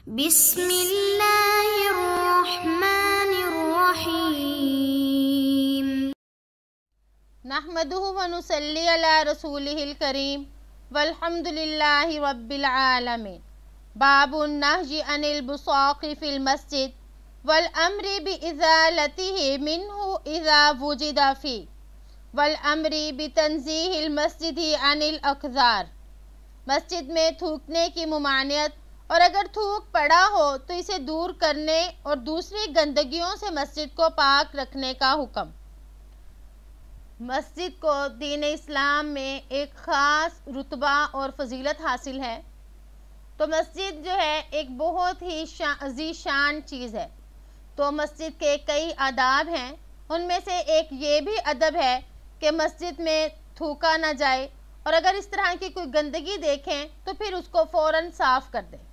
بسم اللہ الرحمن الرحیم نحمدہ ونصلی علی رسولہ الکریم والحمد للہ رب العالمین۔ باب النہی عن البصاق فی المسجد والامر بازالتہ منہ اذا وجد فیہ والامر بتنزیہ المسجد عن الاقذار۔ مسجد میں تھوکنے کی ممانعت، اور اگر تھوک پڑا ہو تو اسے دور کرنے اور دوسری گندگیوں سے مسجد کو پاک رکھنے کا حکم۔ مسجد کو دین اسلام میں ایک خاص رتبہ اور فضیلت حاصل ہے۔ تو مسجد جو ہے ایک بہت ہی عظیم شان چیز ہے۔ تو مسجد کے کئی آداب ہیں، ان میں سے ایک یہ بھی ادب ہے کہ مسجد میں تھوکا نہ جائے، اور اگر اس طرح کی کوئی گندگی دیکھیں تو پھر اس کو فوراً صاف کر دیں۔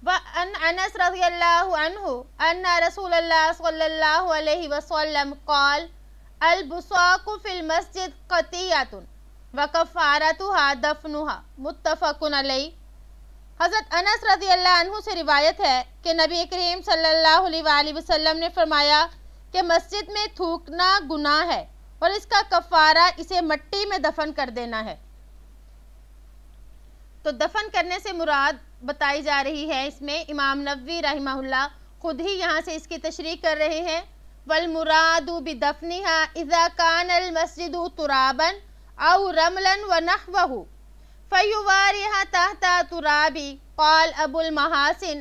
وعن انس رضی اللہ عنہ ان رسول اللہ صلی اللہ علیہ وسلم قال البصاق فی المسجد خطیۃ وکفارتها دفنها متفق علیہ۔ حضرت انس رضی اللہ عنہ سے روایت ہے کہ نبی کریم صلی اللہ علیہ وآلہ وسلم نے فرمایا کہ مسجد میں تھوکنا گناہ ہے اور اس کا کفارہ اسے مٹی میں دفن کر دینا ہے۔ تو دفن کرنے سے مراد بتائی جا رہی ہے، اس میں امام نووی رحمہ اللہ خود ہی یہاں سے اس کی تشریح کر رہے ہیں۔ والمراد بدفنها اذا كان المسجد ترابا او رملا ونحوه فيواريها تحت تراب۔ قال ابو المحاسن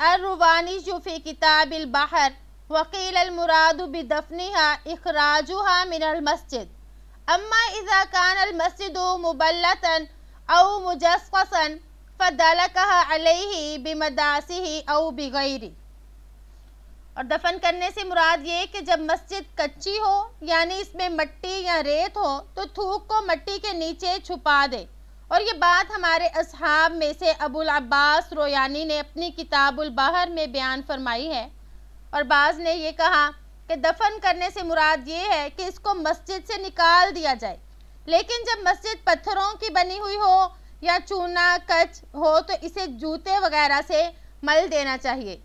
الرواني في كتاب البحر وقيل المراد بدفنها اخراجها من المسجد، اما اذا كان المسجد مبلتا او مجصصا فدلکها علیہ بمداسہ او بغیرہ۔ اور دفن کرنے سے مراد یہ کہ جب مسجد کچی ہو یعنی اس میں مٹی یا ریت ہو تو تھوک کو مٹی کے نیچے چھپا دے، اور یہ بات ہمارے اصحاب میں سے ابو العباس رویانی نے اپنی کتاب البحر میں بیان فرمائی ہے۔ اور بعض نے یہ کہا کہ دفن کرنے سے مراد یہ ہے کہ اس کو مسجد سے نکال دیا جائے، لیکن جب مسجد پتھروں کی بنی ہوئی ہو یا چونا کچ ہو تو اسے جوتے وغیرہ سے مل دینا چاہیے۔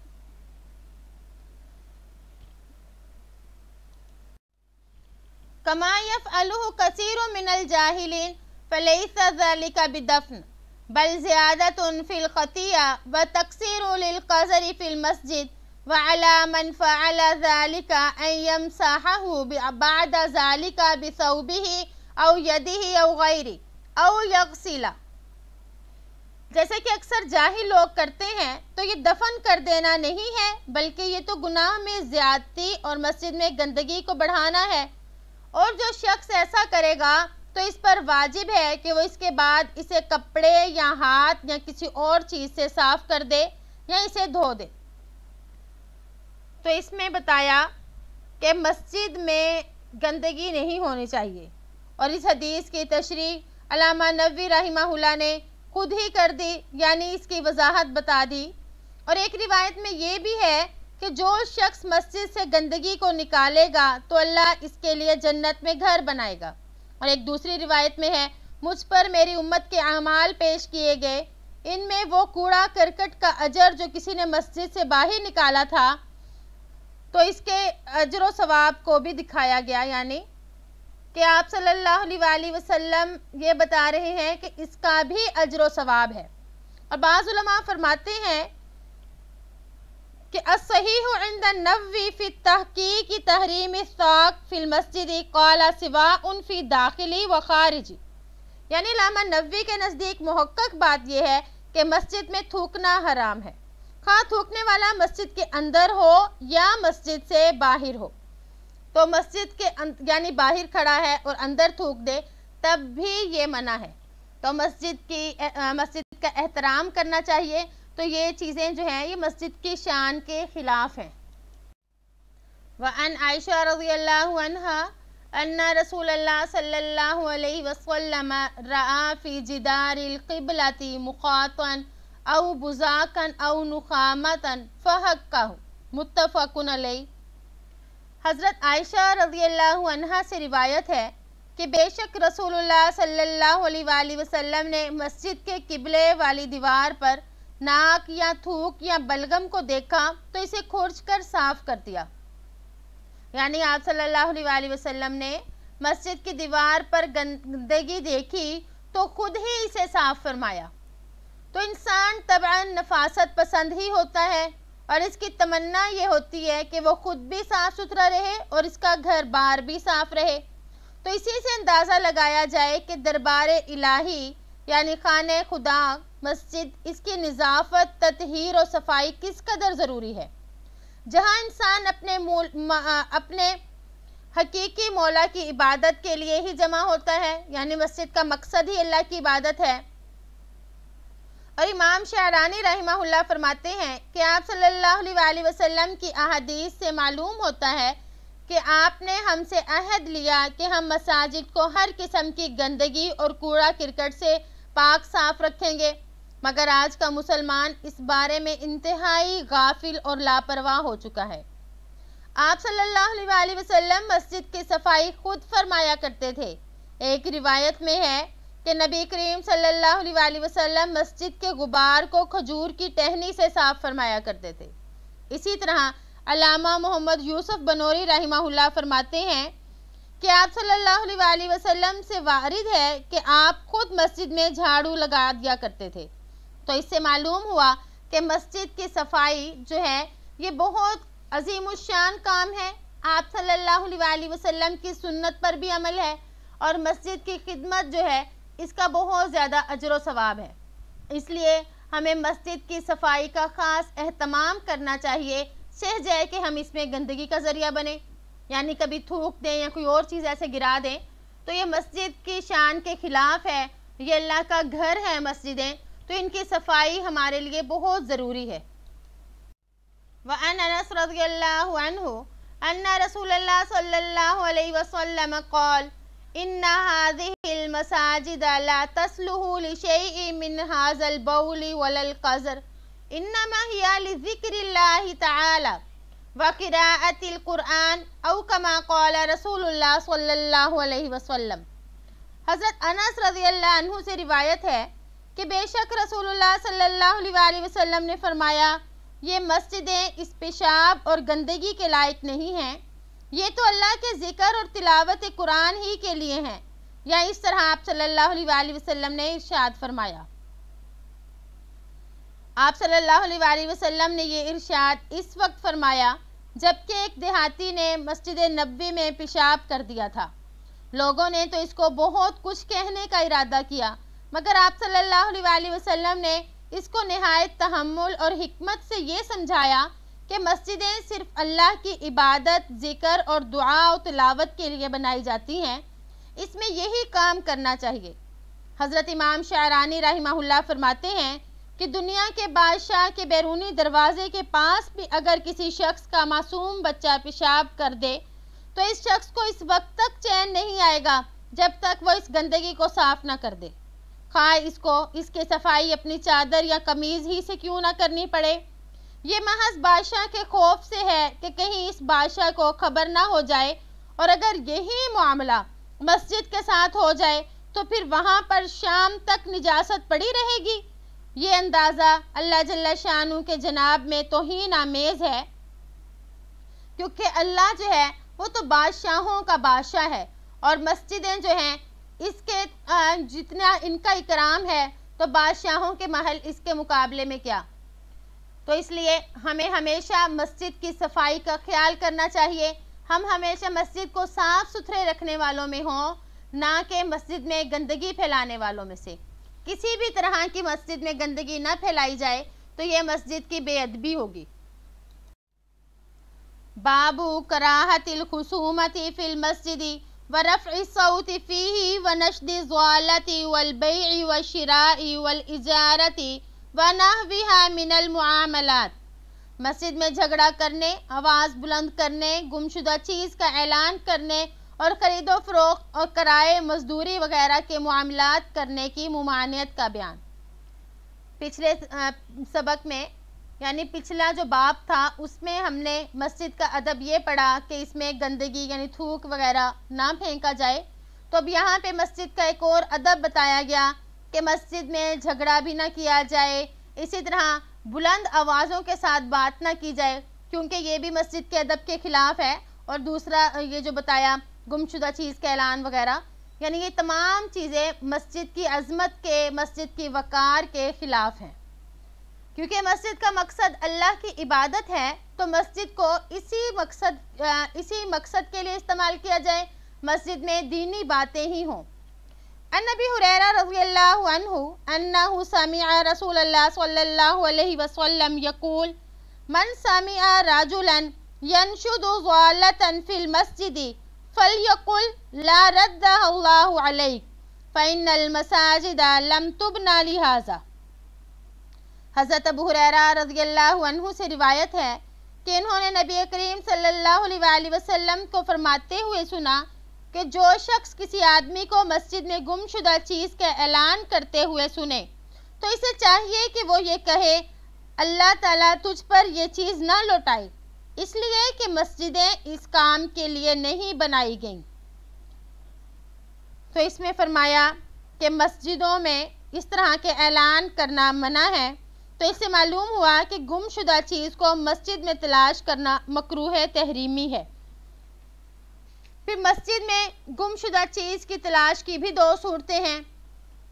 کما یفعلہ کثیر من الجاہلین فلیس ذلک بدفن بل زیادۃ فی الخطیہ وتکثیر للقذر فی المسجد وعلی من فعل ذلک ان یمسحہ بعد ذلک بثوبہ او یدہ او غیرہ او یغسلہ۔ جیسے کہ اکثر جاہل لوگ کرتے ہیں تو یہ دفن کر دینا نہیں ہے، بلکہ یہ تو گناہ میں زیادتی اور مسجد میں گندگی کو بڑھانا ہے، اور جو شخص ایسا کرے گا تو اس پر واجب ہے کہ وہ اس کے بعد اسے کپڑے یا ہاتھ یا کسی اور چیز سے صاف کر دے یا اسے دھو دے۔ تو اس میں بتایا کہ مسجد میں گندگی نہیں ہونی چاہیے، اور اس حدیث کی تشریح علامہ نووی رحمہ اللہ نے خود ہی کر دی، یعنی اس کی وضاحت بتا دی۔ اور ایک روایت میں یہ بھی ہے کہ جو شخص مسجد سے گندگی کو نکالے گا تو اللہ اس کے لیے جنت میں گھر بنائے گا۔ اور ایک دوسری روایت میں ہے مجھ پر میری امت کے اعمال پیش کیے گئے، ان میں وہ کوڑا کرکٹ کا اجر جو کسی نے مسجد سے باہر نکالا تھا تو اس کے اجر و ثواب کو بھی دکھایا گیا، یعنی کہ آپ صلی اللہ علیہ وآلہ وسلم یہ بتا رہے ہیں کہ اس کا بھی اجر و ثواب ہے۔ اور بعض علماء فرماتے ہیں کہ الصحیح عند النووی فی التحقیق تحریم السواک فی المسجد قال سواء فی داخلی و خارجی، یعنی علامہ نووی کے نزدیک محقق بات یہ ہے کہ مسجد میں تھوکنا حرام ہے، خواہ تھوکنے والا مسجد کے اندر ہو یا مسجد سے باہر ہو۔ تو مسجد کے یعنی باہر کھڑا ہے اور اندر تھوک دے تب بھی یہ منع ہے۔ تو مسجد کا احترام کرنا چاہیے، تو یہ چیزیں جو ہیں یہ مسجد کی شان کے خلاف ہیں۔ وعن عائشہ رضی اللہ عنہا ان رسول اللہ صلی اللہ علیہ وسلم رأى فی جدار القبلۃ مخاطا او بزاقا او نخامتا فحکہ متفق علیہ۔ حضرت عائشہ رضی اللہ عنہا سے روایت ہے کہ بے شک رسول اللہ صلی اللہ علیہ وآلہ وسلم نے مسجد کے قبلے والی دیوار پر ناک یا تھوک یا بلغم کو دیکھا تو اسے کھرچ کر صاف کر دیا۔ یعنی آپ صلی اللہ علیہ وآلہ وسلم نے مسجد کی دیوار پر گندگی دیکھی تو خود ہی اسے صاف فرمایا۔ تو انسان طبعاً نفاست پسند ہی ہوتا ہے اور اس کی تمنا یہ ہوتی ہے کہ وہ خود بھی صاف ستھرا رہے اور اس کا گھر بار بھی صاف رہے۔ تو اسی سے اندازہ لگایا جائے کہ دربار الہی یعنی خانہ خدا مسجد، اس کی نظافت، تطہیر و صفائی کس قدر ضروری ہے۔ جہاں انسان اپنے حقیقی مولا کی عبادت کے لیے ہی جمع ہوتا ہے، یعنی مسجد کا مقصد ہی اللہ کی عبادت ہے۔ اور امام شعرانی رحمہ اللہ فرماتے ہیں کہ آپ صلی اللہ علیہ وآلہ وسلم کی احادیث سے معلوم ہوتا ہے کہ آپ نے ہم سے عہد لیا کہ ہم مساجد کو ہر قسم کی گندگی اور کوڑا کرکٹ سے پاک صاف رکھیں گے، مگر آج کا مسلمان اس بارے میں انتہائی غافل اور لاپرواہ ہو چکا ہے۔ آپ صلی اللہ علیہ وآلہ وسلم مسجد کی صفائی خود فرمایا کرتے تھے۔ ایک روایت میں ہے کہ نبی کریم صلی اللہ علیہ وآلہ وسلم مسجد کے غبار کو کھجور کی ٹہنی سے صاف فرمایا کرتے تھے۔ اسی طرح علامہ محمد یوسف بنوری رحمہ اللہ فرماتے ہیں کہ آپ صلی اللہ علیہ وآلہ وسلم سے وارد ہے کہ آپ خود مسجد میں جھاڑو لگا دیا کرتے تھے۔ تو اس سے معلوم ہوا کہ مسجد کی صفائی جو ہے یہ بہت عظیم الشان کام ہے۔ آپ صلی اللہ علیہ وآلہ وسلم کی سنت پر بھی عمل ہے اور مسجد کی خدمت جو ہے اس کا بہت زیادہ اجر و ثواب ہے۔ اس لیے ہمیں مسجد کی صفائی کا خاص اہتمام کرنا چاہیے، شہ جائے کہ ہم اس میں گندگی کا ذریعہ بنیں، یعنی کبھی تھوک دیں یا کوئی اور چیز ایسے گرا دیں تو یہ مسجد کی شان کے خلاف ہے۔ یہ اللہ کا گھر ہے مسجدیں، تو ان کی صفائی ہمارے لیے بہت ضروری ہے۔ وعن انس رضی اللہ عنہ ان رسول اللہ صلی اللہ علیہ وسلم قال ان هذه المساجد لا تصلح لشيء من هذا البول ولا القذر انما هي لذكر الله تعالى وقراءة القرآن او كما قال رسول اللہ صلی اللہ علیہ وسلم۔ حضرت انس رضی اللہ عنہ سے روایت ہے کہ بے شک رسول اللہ صلی اللہ علیہ وآلہ وسلم نے فرمایا یہ مسجدیں اس پیشاب اور گندگی کے لائق نہیں ہیں، یہ تو اللہ کے ذکر اور تلاوت قرآن ہی کے لیے ہیں، یا اس طرح آپ صلی اللہ علیہ وآلہ وسلم نے ارشاد فرمایا۔ آپ صلی اللہ علیہ وآلہ وسلم نے یہ ارشاد اس وقت فرمایا جبکہ ایک دیہاتی نے مسجد نبوی میں پیشاب کر دیا تھا۔ لوگوں نے تو اس کو بہت کچھ کہنے کا ارادہ کیا، مگر آپ صلی اللہ علیہ وآلہ وسلم نے اس کو نہایت تحمل اور حکمت سے یہ سمجھایا کہ مسجدیں صرف اللہ کی عبادت، ذکر اور دعا و تلاوت کے لیے بنائی جاتی ہیں، اس میں یہی کام کرنا چاہیے۔ حضرت امام شعرانی رحمہ اللہ فرماتے ہیں کہ دنیا کے بادشاہ کے بیرونی دروازے کے پاس بھی اگر کسی شخص کا معصوم بچہ پیشاب کر دے تو اس شخص کو اس وقت تک چین نہیں آئے گا جب تک وہ اس گندگی کو صاف نہ کر دے، خواہ اس کی صفائی اپنی چادر یا قمیض ہی سے کیوں نہ کرنی پڑے۔ یہ محض بادشاہ کے خوف سے ہے کہ کہیں اس بادشاہ کو خبر نہ ہو جائے، اور اگر یہی معاملہ مسجد کے ساتھ ہو جائے تو پھر وہاں پر شام تک نجاست پڑی رہے گی۔ یہ اندازہ اللہ جل شانہ کے جناب میں توہین آمیز ہے، کیونکہ اللہ جو ہے وہ تو بادشاہوں کا بادشاہ ہے، اور مسجدیں جو ہیں اس کے جتنا ان کا اکرام ہے تو بادشاہوں کے محل اس کے مقابلے میں کیا۔ تو اس لیے ہمیں ہمیشہ مسجد کی صفائی کا خیال کرنا چاہیے، ہم ہمیشہ مسجد کو صاف ستھرے رکھنے والوں میں ہوں، نہ کہ مسجد میں گندگی پھیلانے والوں میں سے۔ کسی بھی طرح کی مسجد میں گندگی نہ پھیلائی جائے تو یہ مسجد کی بے ادبی ہوگی۔ باب کراہت الخصومت فی المسجد ورفع الصوت فیہ ونشد الضالۃ والبیع والشراء والاجارۃ ونحوها من المعاملات۔ مسجد میں جھگڑا کرنے، آواز بلند کرنے، گمشدہ چیز کا اعلان کرنے اور خرید و فروخت اور کرائے مزدوری وغیرہ کے معاملات کرنے کی ممانعت کا بیان۔ پچھلے سبق میں یعنی پچھلا جو باب تھا اس میں ہم نے مسجد کا ادب یہ پڑھا کہ اس میں گندگی یعنی تھوک وغیرہ نہ پھینکا جائے، تو اب یہاں پہ مسجد کا ایک اور ادب بتایا گیا کہ مسجد میں جھگڑا بھی نہ کیا جائے، اسی طرح بلند آوازوں کے ساتھ بات نہ کی جائے کیونکہ یہ بھی مسجد کے ادب کے خلاف ہے، اور دوسرا یہ جو بتایا گمشدہ چیز کا اعلان وغیرہ، یعنی یہ تمام چیزیں مسجد کی عظمت کے، مسجد کی وقار کے خلاف ہیں۔ کیونکہ مسجد کا مقصد اللہ کی عبادت ہے تو مسجد کو اسی مقصد کے لیے استعمال کیا جائے، مسجد میں دینی باتیں ہی ہوں۔ عن ابی ہریرہ رضی اللہ عنہ انہ سمع رسول اللہ صلی اللہ علیہ وسلم یقول من سمع رجلا ينشد ضالة في المسجد فليقل لا ردها الله عليك فإن المساجد لم تبنى لهذا۔ حضرت ابو ہریرہ رضی اللہ عنہ سے روایت ہے کہ انہوں نے نبی کریم صلی اللہ علیہ وآلہ وسلم کو فرماتے ہوئے سنا کہ جو شخص کسی آدمی کو مسجد میں گم شدہ چیز کا اعلان کرتے ہوئے سنے تو اسے چاہیے کہ وہ یہ کہے اللہ تعالیٰ تجھ پر یہ چیز نہ لوٹائے، اس لیے کہ مسجدیں اس کام کے لیے نہیں بنائی گئیں۔ تو اس میں فرمایا کہ مسجدوں میں اس طرح کے اعلان کرنا منع ہے، تو اس سے معلوم ہوا کہ گم شدہ چیز کو مسجد میں تلاش کرنا مکروہ تحریمی ہے۔ پھر مسجد میں گم شدہ چیز کی تلاش کی بھی دو صورتیں ہیں،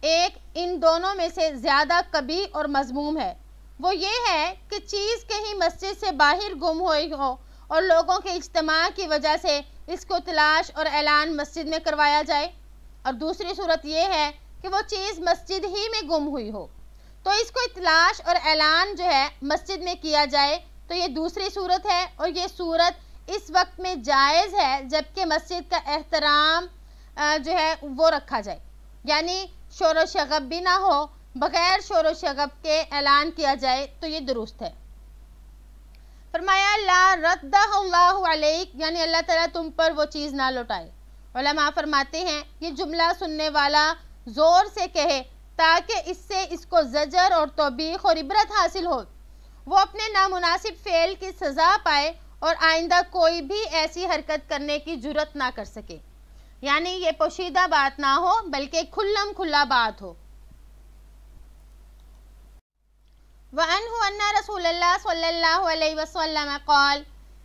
ایک ان دونوں میں سے زیادہ قبیح اور مذموم ہے، وہ یہ ہے کہ چیز کہیں مسجد سے باہر گم ہوئی ہو اور لوگوں کے اجتماع کی وجہ سے اس کو تلاش اور اعلان مسجد میں کروایا جائے، اور دوسری صورت یہ ہے کہ وہ چیز مسجد ہی میں گم ہوئی ہو تو اس کو تلاش اور اعلان جو ہے مسجد میں کیا جائے، تو یہ دوسری صورت ہے، اور یہ صورت اس وقت میں جائز ہے جبکہ مسجد کا احترام جو ہے وہ رکھا جائے، یعنی شور و شغب بھی نہ ہو، بغیر شور و شغب کے اعلان کیا جائے تو یہ درست ہے۔ فرمایا لا ردہ اللہ علیک، یعنی اللہ تعالیٰ تم پر وہ چیز نہ لوٹائے۔ علماء فرماتے ہیں یہ جملہ سننے والا زور سے کہے تاکہ اس سے اس کو زجر اور توبیخ اور عبرت حاصل ہو، وہ اپنے نامناسب فعل کی سزا پائے اور آئندہ کوئی بھی ایسی حرکت کرنے کی جرت نہ کر سکے، یعنی یہ پوشیدہ بات نہ ہو بلکہ کھلم کھلا بات ہو۔ وعنہ ان رسول اللہ صلی اللہ علیہ وسلم قال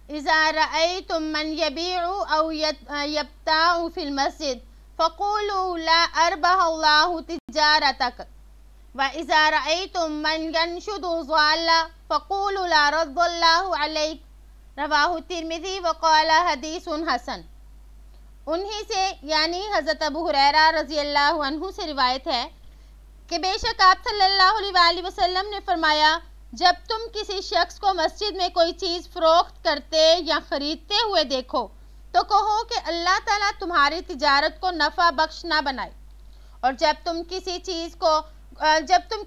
اذا رأيتم من يبيع او يبتاع في المسجد فقولوا لا اربح الله تجارتك واذا رأيتم من ينشد ضالة فقولوا لا رد الله عليك، رواہ ترمذی وقال حدیث حسن۔ انہی سے یعنی حضرت ابو ہریرہ رضی اللہ عنہ سے روایت ہے کہ بے شک آپ صلی اللہ علیہ وآلہ وسلم نے فرمایا جب تم کسی شخص کو مسجد میں کوئی چیز فروخت کرتے یا خریدتے ہوئے دیکھو تو کہو کہ اللہ تعالیٰ تمہاری تجارت کو نفع بخش نہ بنائے، اور جب تم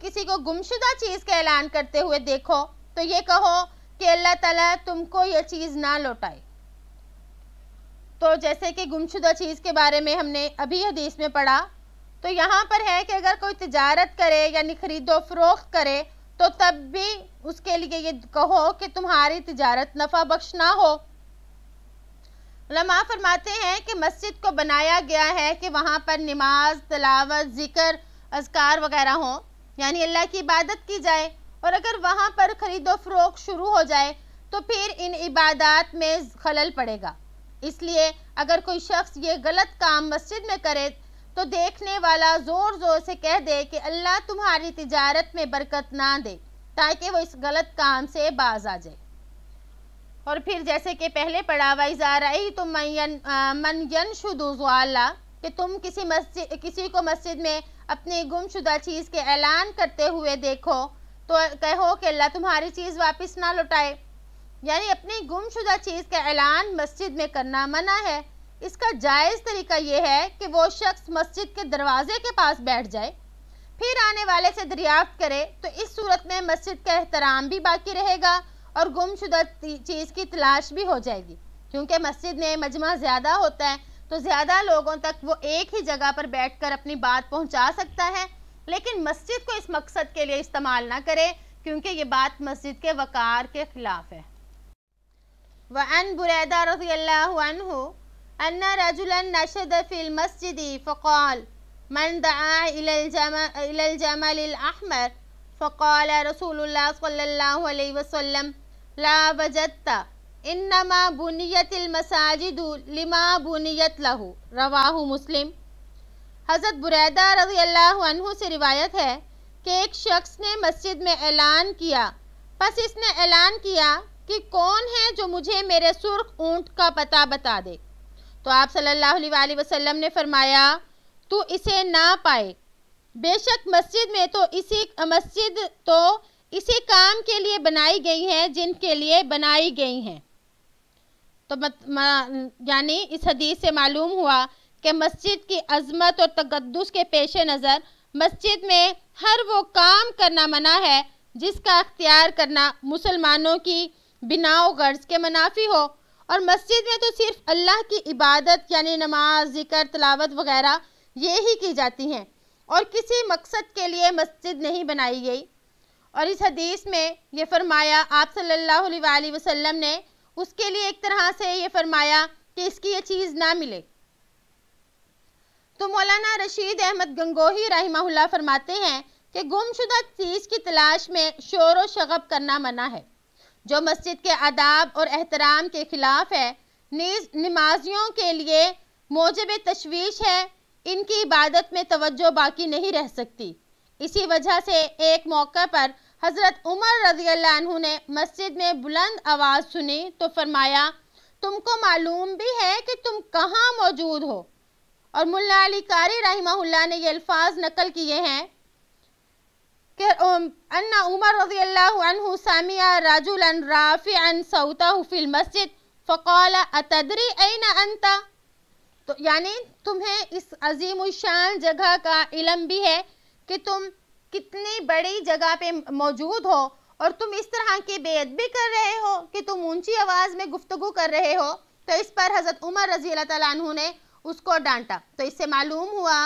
کسی کو گمشدہ چیز کا اعلان کرتے ہوئے دیکھو تو یہ کہو کہ اللہ تعالیٰ تم کو یہ چیز نہ لوٹائے۔ تو جیسے کہ گمشدہ چیز کے بارے میں ہم نے ابھی حدیث میں پڑھا، تو یہاں پر ہے کہ اگر کوئی تجارت کرے یعنی خرید و فروخت کرے تو تب بھی اس کے لیے یہ کہو کہ تمہاری تجارت نفع بخش نہ ہو۔ علماء فرماتے ہیں کہ مسجد کو بنایا گیا ہے کہ وہاں پر نماز، تلاوت، ذکر، اذکار وغیرہ ہوں، یعنی اللہ کی عبادت کی جائے، اور اگر وہاں پر خرید و فروخت شروع ہو جائے تو پھر ان عبادات میں خلل پڑے گا۔ اس لیے اگر کوئی شخص یہ غلط کام مسجد میں کرے تو دیکھنے والا زور زور سے کہہ دے کہ اللہ تمہاری تجارت میں برکت نہ دے، تاکہ وہ اس غلط کام سے باز آ جائے۔ اور پھر جیسے کہ پہلے پڑھا وَإِذَا رَأَيْتُم مَّن يَنشُدُ ضَالًّا، کہ تم کسی کو مسجد میں اپنی گم شدہ چیز کے اعلان کرتے ہوئے دیکھو تو کہو کہ اللہ تمہاری چیز واپس نہ لوٹائے، یعنی اپنی گم شدہ چیز کا اعلان مسجد میں کرنا منع ہے۔ اس کا جائز طریقہ یہ ہے کہ وہ شخص مسجد کے دروازے کے پاس بیٹھ جائے، پھر آنے والے سے دریافت کرے، تو اس صورت میں مسجد کا احترام بھی باقی رہے گا اور گم شدہ چیز کی تلاش بھی ہو جائے گی، کیونکہ مسجد میں مجمع زیادہ ہوتا ہے تو زیادہ لوگوں تک وہ ایک ہی جگہ پر بیٹھ کر اپنی بات پہنچا سکتا ہے، لیکن مسجد کو اس مقصد کے لیے استعمال نہ کرے کیونکہ یہ بات مسجد کے وقار کے خلاف ہے۔ وعن بریدہ رضی اللہ عنہ ان رجلا نشد فی المسجد فقال من دعا الى الجمل الاحمر فقال رسول اللہ صلی اللہ علیہ وسلم لا وجدت انما بنیت المساجد لما بنیت لہ، رواہ مسلم۔ حضرت بریدہ رضی اللہ عنہ سے روایت ہے کہ ایک شخص نے مسجد میں اعلان کیا، پس اس نے اعلان کیا کہ کون ہے جو مجھے میرے سرخ اونٹ کا پتہ بتا دے، تو آپ صلی اللہ علیہ وآلہ وسلم نے فرمایا تو اسے نہ پائے، بے شک مسجد تو اسی کام کے لیے بنائی گئی ہیں جن کے لیے بنائی گئی ہیں۔ تو یعنی اس حدیث سے معلوم ہوا کہ مسجد کی عظمت اور تقدس کے پیش نظر مسجد میں ہر وہ کام کرنا منع ہے جس کا اختیار کرنا مسلمانوں کی بنا و غرض کے منافی ہو، اور مسجد میں تو صرف اللہ کی عبادت یعنی نماز، ذکر، تلاوت وغیرہ یہی کی جاتی ہیں، اور کسی مقصد کے لیے مسجد نہیں بنائی گئی۔ اور اس حدیث میں یہ فرمایا آپ صلی اللہ علیہ وآلہ وسلم نے اس کے لیے ایک طرح سے یہ فرمایا کہ اس کی یہ چیز نہ ملے۔ تو مولانا رشید احمد گنگوہی رحمہ اللہ فرماتے ہیں کہ گم شدہ چیز کی تلاش میں شور و شغب کرنا منع ہے، جو مسجد کے آداب اور احترام کے خلاف ہے، نیز نمازیوں کے لیے موجب تشویش ہے، ان کی عبادت میں توجہ باقی نہیں رہ سکتی۔ اسی وجہ سے ایک موقع پر حضرت عمر رضی اللہ عنہ نے مسجد میں بلند آواز سنی تو فرمایا تم کو معلوم بھی ہے کہ تم کہاں موجود ہو؟ اور ملا علی قاری رحمہ اللہ نے یہ الفاظ نقل کیے ہیں کہ ان عمر رضی اللہ عنہ سمع رجلا رافعا صوتہ فی المسجد فقال اتدری این انت، تو یعنی تمہیں اس عظیم الشان جگہ کا علم بھی ہے کہ تم کتنی بڑی جگہ پہ موجود ہو، اور تم اس طرح کی بے ادبی کر رہے ہو کہ تم اونچی آواز میں گفتگو کر رہے ہو۔ تو اس پر حضرت عمر رضی اللہ تعالیٰ عنہ نے اس کو ڈانٹا۔ تو اس سے معلوم ہوا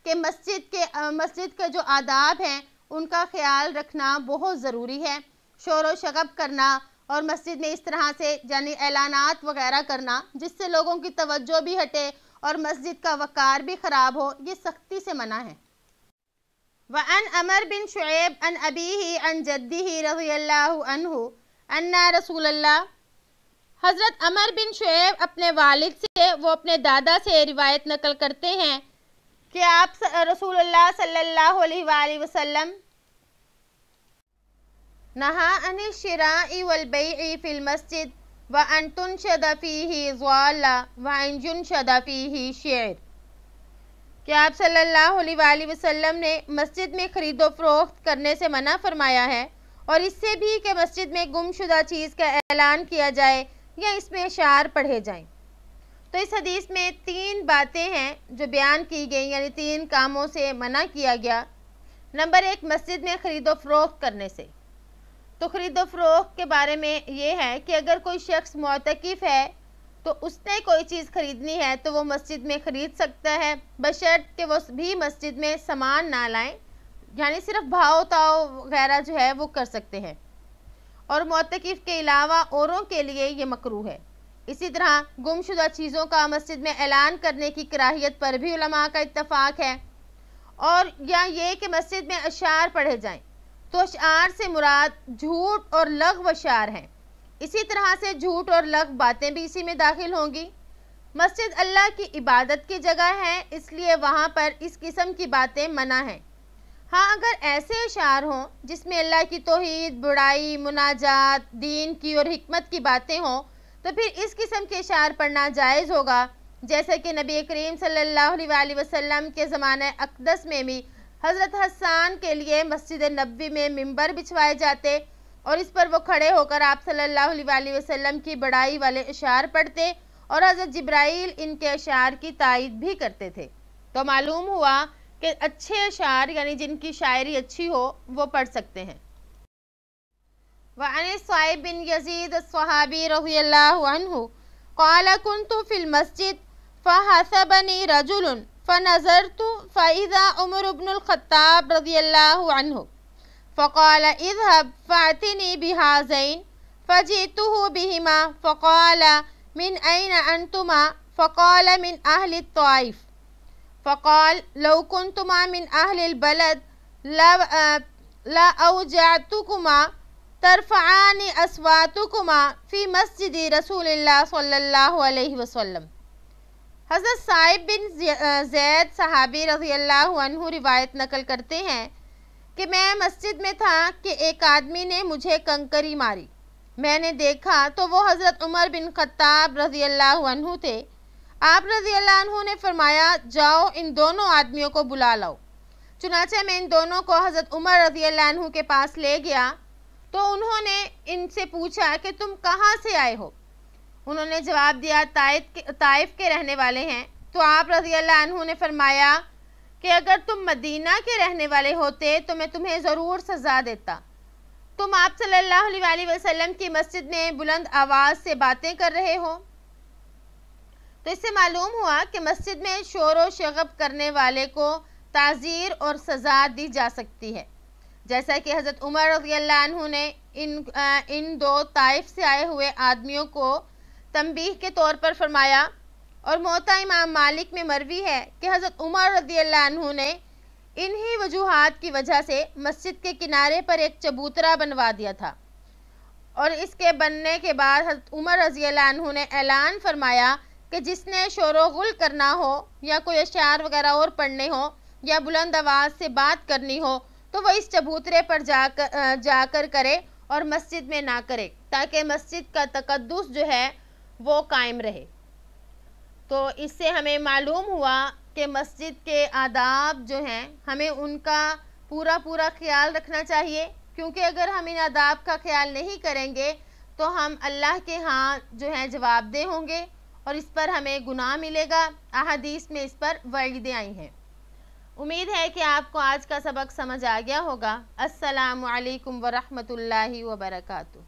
کہ مسجد کے جو آداب ہیں ان کا خیال رکھنا بہت ضروری ہے۔ شور و شغب کرنا اور مسجد میں اس طرح سے یعنی اعلانات وغیرہ کرنا جس سے لوگوں کی توجہ بھی ہٹے اور مسجد کا وقار بھی خراب ہو، یہ سختی سے منع ہے۔ وعن عمر بن شعیب عن ابیہ عن جدہ رضی اللہ عنہ ان رسول اللہ، حضرت عمر بن شعیب اپنے والد سے، وہ اپنے دادا سے روایت نقل کرتے ہیں کہ آپ رسول اللہ صلی اللہ علیہ وآلہ وسلم نہا عن الشراء والبیع فی المسجد وان تنشد فیہ ضالہ وان ينشد فیہ شعر، کہ آپ صلی اللہ علیہ وآلہ وسلم نے مسجد میں خرید و فروخت کرنے سے منع فرمایا ہے، اور اس سے بھی کہ مسجد میں گم شدہ چیز کا اعلان کیا جائے یا اس میں اشعار پڑھے جائیں۔ تو اس حدیث میں 3 باتیں ہیں جو بیان کی گئی، یعنی 3 کاموں سے منع کیا گیا۔ نمبر 1، مسجد میں خرید و فروخت کرنے سے۔ تو خرید و فروخت کے بارے میں یہ ہے کہ اگر کوئی شخص معتکف ہے تو اس نے کوئی چیز خریدنی ہے تو وہ مسجد میں خرید سکتا ہے، بشرط کہ وہ بھی مسجد میں سامان نہ لائیں، یعنی صرف بھاؤ تاؤ وغیرہ جو ہے وہ کر سکتے ہیں، اور معتکف کے علاوہ اوروں کے لیے یہ مکروہ ہے۔ اسی طرح گم شدہ چیزوں کا مسجد میں اعلان کرنے کی کراہیت پر بھی علماء کا اتفاق ہے، اور یا یہ کہ مسجد میں اشعار پڑھے جائیں، تو اشعار سے مراد جھوٹ اور لغو اشعار ہیں۔ اسی طرح سے جھوٹ اور لغو باتیں بھی اسی میں داخل ہوں گی۔ مسجد اللہ کی عبادت کی جگہ ہے، اس لیے وہاں پر اس قسم کی باتیں منع ہیں۔ ہاں اگر ایسے اشعار ہوں جس میں اللہ کی توحید، بڑائی، مناجات، دین کی اور حکمت کی باتیں ہوں تو پھر اس قسم کے اشعار پڑھنا جائز ہوگا، جیسے کہ نبی کریم صلی اللہ علیہ وآلہ وسلم کے زمانہ اقدس میں بھی حضرت حسان کے لیے مسجد نبوی میں ممبر بچھوائے جاتے، اور اس پر وہ کھڑے ہو کر آپ صلی اللہ علیہ وآلہ وسلم کی بڑائی والے اشعار پڑھتے، اور حضرت جبرائیل ان کے اشعار کی تائید بھی کرتے تھے۔ تو معلوم ہوا کہ اچھے اشعار یعنی جن کی شاعری اچھی ہو وہ پڑھ سکتے ہیں۔ وعن صائب بن یزید الصحابی رضی اللہ عنہ قال كنت في المسجد فحسبني رجل فنظرت فإذا عمر بن الخطاب رضی اللہ عنہ فقال اذهب فأتني بهذين فجئته بهما فقال من أين أنتما؟ فقال من أهل الطائف، فقال لو كنتما من أهل البلد لا اوجعتکما ترفعان اصواتکما فی مسجد رسول اللہ صلی اللہ علیہ وسلم۔ حضرت صائب بن زید صحابی رضی اللہ عنہ روایت نقل کرتے ہیں کہ میں مسجد میں تھا کہ ایک آدمی نے مجھے کنکری ماری۔ میں نے دیکھا تو وہ حضرت عمر بن خطاب رضی اللہ عنہ تھے۔ آپ رضی اللہ عنہ نے فرمایا جاؤ ان دونوں آدمیوں کو بلا لاؤ۔ چنانچہ میں ان دونوں کو حضرت عمر رضی اللہ عنہ کے پاس لے گیا تو انہوں نے ان سے پوچھا کہ تم کہاں سے آئے ہو؟ انہوں نے جواب دیا طائف کے رہنے والے ہیں۔ تو آپ رضی اللہ عنہ نے فرمایا کہ اگر تم مدینہ کے رہنے والے ہوتے تو میں تمہیں ضرور سزا دیتا۔ تم آپ صلی اللہ علیہ وآلہ وسلم کی مسجد میں بلند آواز سے باتیں کر رہے ہو۔ تو اس سے معلوم ہوا کہ مسجد میں شور و شغب کرنے والے کو تعزیر اور سزا دی جا سکتی ہے، جیسا کہ حضرت عمر رضی اللہ عنہ نے ان دو طائف سے آئے ہوئے آدمیوں کو تنبیہ کے طور پر فرمایا۔ اور موطا امام مالک میں مروی ہے کہ حضرت عمر رضی اللہ عنہ نے انہی وجوہات کی وجہ سے مسجد کے کنارے پر ایک چبوترا بنوا دیا تھا، اور اس کے بننے کے بعد حضرت عمر رضی اللہ عنہ نے اعلان فرمایا کہ جس نے شور و غل کرنا ہو یا کوئی اشعار وغیرہ اور پڑھنے ہو یا بلند آواز سے بات کرنی ہو تو وہ اس چبوترے پر جا کر کرے اور مسجد میں نہ کرے، تاکہ مسجد کا تقدس جو ہے وہ قائم رہے۔ تو اس سے ہمیں معلوم ہوا کہ مسجد کے آداب جو ہیں ہمیں ان کا پورا خیال رکھنا چاہیے، کیونکہ اگر ہم ان آداب کا خیال نہیں کریں گے تو ہم اللہ کے ہاں جو ہیں جواب دہ ہوں گے اور اس پر ہمیں گناہ ملے گا۔ احادیث میں اس پر وعیدیں آئی ہیں۔ امید ہے کہ آپ کو آج کا سبق سمجھ آ گیا ہوگا۔ السلام علیکم ورحمۃ اللہ وبرکاتہ۔